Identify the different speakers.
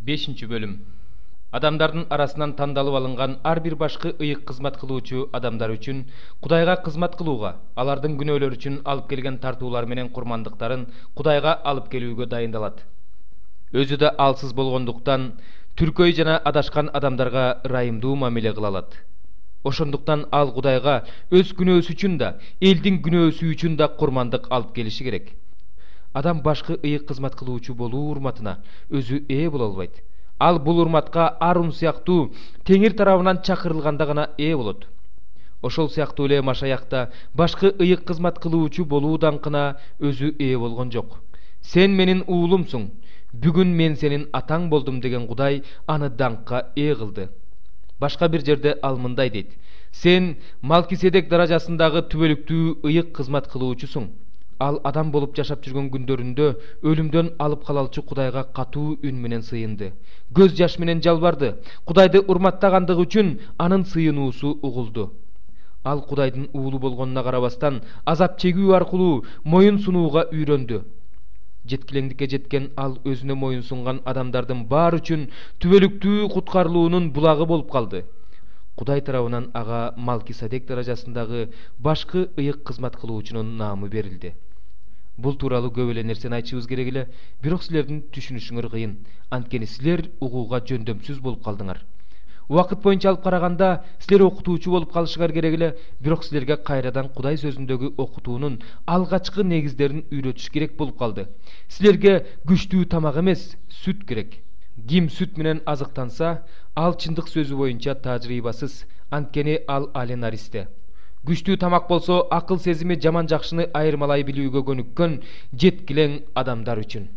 Speaker 1: 5 bölüm. Адамдардын арасынан тандалып алынган ар бир башкы ыйык кызмат кылуучу адамдар үчүн Кудайга кызмат кылууга, алардын күнөөлөр үчүн алып келген тартуулар менен курмандыктарын Кудайга алып келүүгө дайындалат. Өзү да алсыз болгондуктан түркөй жана адашкан адамдарга ырайымдуу мамиле кыла алат. Ошондуктан ал Кудайга өз күнөөсү үчүн да, элдин күнөөсү үчүн да курмандык алып келиши керек. Адам башкы ыйык кызмат кылуучу болуу урматына өзү ээ боло албайт. Ал бул урматка Арун сыяктуу Теңир тарабынан чакырылганда гана ээ болот. Ошол сыяктуу эле Машаяк да башкы ыйык кызмат кылуучу болуу даңкына өзү ээ болгон жок. Сен менин уулумсуң, бүгүн мен сенин атаң болдум деген Кудай аны даңкка ээ кылды. Башка бир жерде ал мындай дейт: сен Малкиседек даражасындагы түбөлүктүү ыйык кызмат кылуучусуң. Ал адам болуп жашап жүргөн күндөрүндө өлүмдөн алып калалчу Кудайга катуу үн менен сыйынды. Көз жаш менен жалбарды. Кудайды урматтагандыгы үчүн анын сыйынуусу угулду. Ал Кудайдын уулу болгонуна карабастан азап чегүү аркылуу моюн сунууга үйрөндү. Жеткилеңдикке жеткен ал өзүнө моюн сунган адамдардын баары үчүн түбөлүктүү куткарылуунун булагы болуп калды. Кудай тарабынан ага Малкиседек даражасындагы башкы ыйык кызмат кылуучунун наамы берилди. Бул тууралуу көп эле нерсени айтышыбыз керек эле, бирок силердин түшүнүшүңөр кыйын. Анткени силер угууга жөндөмсүз болуп калдыңар. Убакыт боюнча алып караганда силер окутуучу болуп калышыңар керек эле, бирок силерге кайрадан Кудай сөзүндөгү окутуунун алгачкы негиздерин үйрөтүш керек болуп калды. Силерге күчтүү тамак эмес, сүт керек. Ким сүт менен азыктанса, ал чындык сөзү боюнча тажрыйбасыз, анткени ал аленаристе. Күчтүү тамак болсо акыл сезими жаман жакшыны айырмалай билүүгө көнүккөн жеткилең адамдар үчүн.